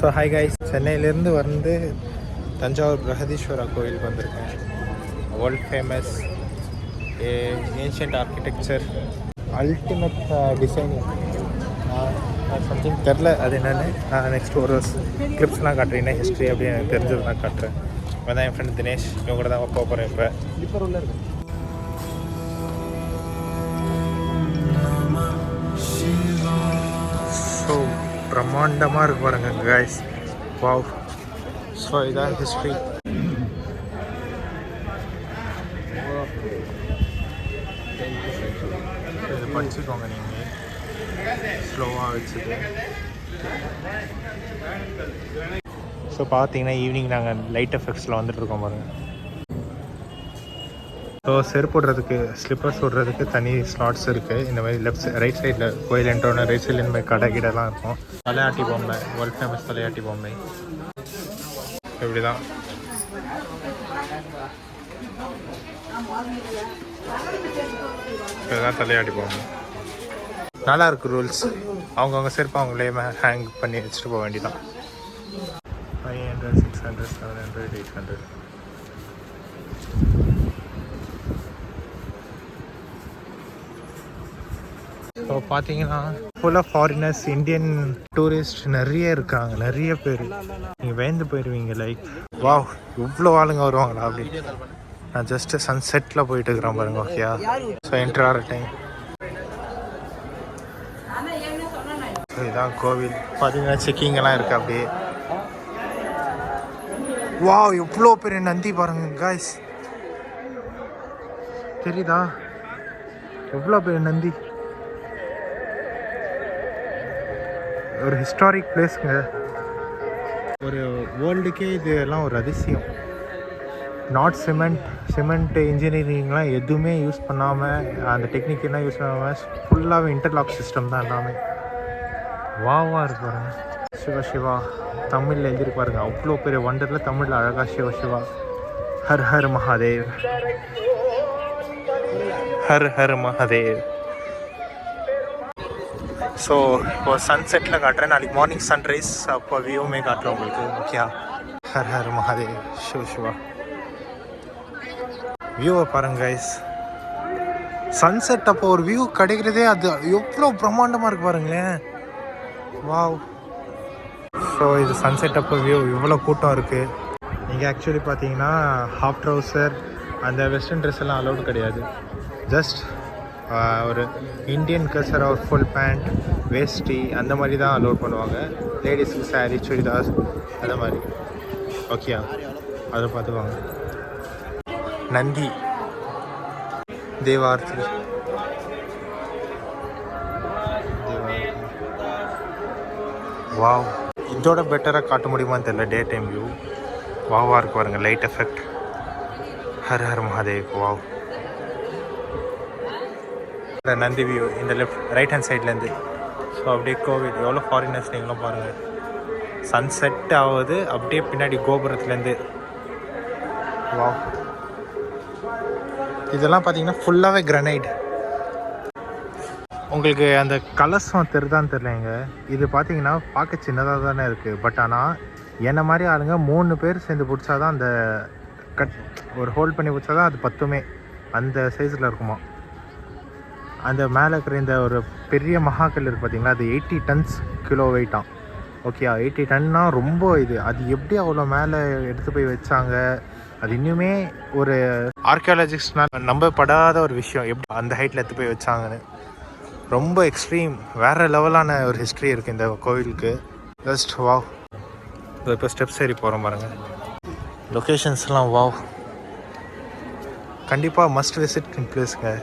So hi guys, சென்னையிலேருந்து வந்து தஞ்சாவூர் பிரகதீஸ்வரா கோயிலுக்கு வந்திருக்கேன். World famous ancient architecture, ultimate designing something தெரில அது என்னென்னு. நெக்ஸ்ட் ஒரு கிளிப்ஸ்லாம் காட்டுறேன், ஹிஸ்ட்ரி அப்படின்னு எனக்கு தெரிஞ்சது நான் காட்டுறேன். அதான் என் ஃப்ரெண்ட் தினேஷ், இவங்க கூட தான் போக போகிறேன். இப்போ உள்ள இருக்கு. ஸோ பிரம்மாண்டமாக இருக்கு பாருங்க கைஸ். வாவ். ஸோ இதான் ஹிஸ்ட்ரி. இது படிச்சுக்கோங்க நீங்கள் ஸ்லோவாக வச்சுட்டு. ஸோ பார்த்தீங்கன்னா ஈவினிங் நாங்கள் லைட் எஃபெக்ட்ஸில் வந்துட்டுருக்கோம் பாருங்கள். ஸோ செருப்பு போடுறதுக்கு, ஸ்லிப்பர்ஸ் விடுறதுக்கு தனி ஸ்லாட்ஸ் இருக்குது. இந்த மாதிரி ரைட் சைடில் கோயில் என்ட்ரோன்னு ரைட் சைடில் இந்த மாதிரி கடை கிடலாம் இருக்கும். தலையாட்டி பொம்மை, வேர்ல்ட் ஃபேமஸ் தலையாட்டி பொம்மை. இப்படி தான். இதுதான் தலையாட்டி பொம்மை. நல்லா இருக்குது ரூல்ஸ். அவங்கவுங்க செருப்பு அவங்களே ஹேங் பண்ணி வச்சுட்டு போக வேண்டியதான். 500, 600, 700, 800. ஸோ பார்த்தீங்கன்னா ஃபுல்லாக ஃபாரினர்ஸ், இந்தியன் டூரிஸ்ட் நிறைய இருக்காங்க, நிறைய பேர். நீங்கள் பயந்து போயிடுவீங்க. லைக் வாவ், இவ்வளோ ஆளுங்க வருவாங்களா அப்படி. நான் ஜஸ்ட்டு சன்செட்டில் போயிட்டு இருக்கிறேன் பாருங்க. ஓகேயா? ஸோ என்ட்ரு ஆகிற டைம். ஸோ இதுதான் கோவில். பார்த்தீங்கன்னா செக்கிங்கெல்லாம் இருக்குது அப்படியே. வாவ், எவ்வளோ பெரிய நந்தி பாருங்க காய்ஸ். தெரியுதா எவ்வளோ பெரிய நந்தி? ஒரு ஹிஸ்டாரிக் பிளேஸுங்க. ஒரு வேர்ல்டுக்கே இது எல்லாம் ஒரு அதிசயம். நாட் சிமெண்ட் இன்ஜினியரிங்லாம் எதுவுமே யூஸ் பண்ணாமல், அந்த டெக்னிக்கெல்லாம் யூஸ் பண்ணாமல் ஃபுல்லாகவே இன்டர்லாக் சிஸ்டம் தான் எல்லாமே. வாவா இருக்கு பாருங்க. சிவா சிவா தமிழில் எழுதியிருப்பாருங்க. அவ்வளோ பெரிய வண்டரில் தமிழில் அழகாக சிவா சிவா. ஹர் ஹர் மகாதேவ், ஹர் ஹர் மகாதேவ். ஸோ இப்போ சன்செட்டில் காட்டுறேன், நாளைக்கு மார்னிங் சன்ரைஸ் அப்போ வியூவுமே காட்டுறேன் உங்களுக்கு. ஓகே? ஹர் ஹர் மகாதேவ், சிவ சிவா. வியூவை பாருங்க கைஸ். சன்செட் அப்போ ஒரு வியூ கிடைக்கிறதே அது எவ்வளோ பிரம்மாண்டமாக இருக்குது பாருங்களேன். வாவ். ஸோ இது சன்செட் அப்போ வியூ. இவ்வளோ கூட்டம் இருக்குது. நீங்கள் ஆக்சுவலி பார்த்தீங்கன்னா ஹாஃப் ட்ரவுசர் அந்த வெஸ்டர்ன் ட்ரெஸ் எல்லாம் அலௌடு கிடையாது. ஜஸ்ட் ஒரு இந்தியன் கல்ச்சராக ஒரு ஃபுல் பேண்ட், வேஷ்டி அந்த மாதிரி தான் அலோட் பண்ணுவாங்க. லேடிஸுக்கு சாரீ, சுடிதாஸ் அந்த மாதிரி. ஓகேயா? அதை பார்த்துக்குவாங்க. நந்தி, தேவார்த்தி, வாவ். இதோட பெட்டராக காட்ட முடியுமான்னு தெரியல டே டைம் வியூ. வாவாக இருக்கு பாருங்க. Light effect. Her Har Mahadev. Wow. Nandi view இந்த லெஃப்ட் ரைட் ஹேண்ட் சைட்லேருந்து. ஸோ அப்படியே கோவில். எவ்வளோ ஃபாரினர்ஸ் நீங்களும் பாருங்கள். சன்செட் ஆகுது அப்படியே பின்னாடி கோபுரத்துலேருந்து. வா. இதெல்லாம் பார்த்தீங்கன்னா ஃபுல்லாகவே கிரனைட். உங்களுக்கு அந்த கலர்ஸும் தெரிதான்னு தெரிலங்க. இது பார்த்தீங்கன்னா பார்க்க சின்னதாக தானே இருக்குது. பட் ஆனால் என்ன மாதிரி ஆளுங்க 3 பேர் சேர்ந்து பிடிச்சா தான் அந்த ஒரு ஹோல்ட் பண்ணி பிடிச்சா தான் அது 10மே அந்த சைஸில் இருக்குமா. அந்த மேலே இருக்கிற இந்த ஒரு பெரிய மகாக்கல் இருக்குது பார்த்தீங்களா, அது 80 tons கிலோ வெயிட்டாம். ஓகே? 80 டன்னா ரொம்ப இது. அது எப்படி அவ்வளோ மேலே எடுத்து போய் வச்சாங்க, அது இன்னுமே ஒரு ஆர்கியாலஜிஸ்ட்னால் நம்பப்படாத ஒரு விஷயம். எப்படி அந்த ஹைட்டில் எடுத்து போய் வச்சாங்கன்னு. ரொம்ப எக்ஸ்ட்ரீம், வேறு லெவலான ஒரு ஹிஸ்ட்ரி இருக்குது இந்த கோவிலுக்கு. Just wow. இப்போ ஸ்டெப்ஸ் ஏறி போகிறோம் பாருங்கள். லொக்கேஷன்ஸ்லாம் வாவ். கண்டிப்பாக மஸ்ட் விசிட் பிளேஸுங்க.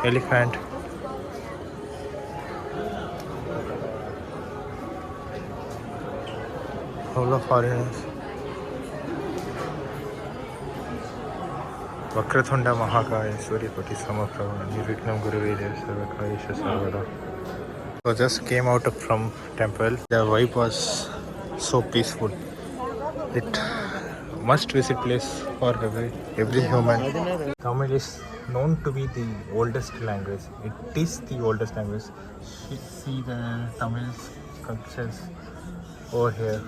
Elephant. All of foreigners. Vakratunda Mahakaya Suryakothi Samaprabha Nirvignam Guruvedaya Sarvakarisha Sarvada. So just came out from temple. The vibe was so peaceful. It must visit place for every human. Tamil is known to be the oldest language. It is the oldest language. See the Tamils sculptures over here.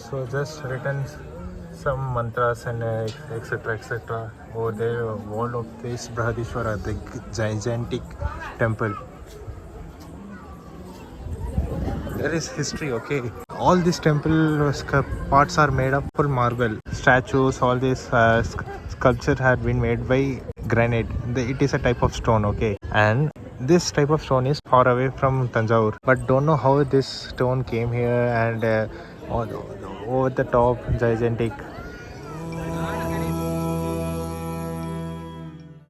So just written some mantras and etc. etc. over there. Wall of this Brihadishwara, the gigantic temple. There is history, okay. All these temple parts are made of full marble. Statues, all these sculpture had been made by granite. It is a type of stone, okay. And this type of stone is far away from Tanjore, but don't know how this stone came here. And over the top, gigantic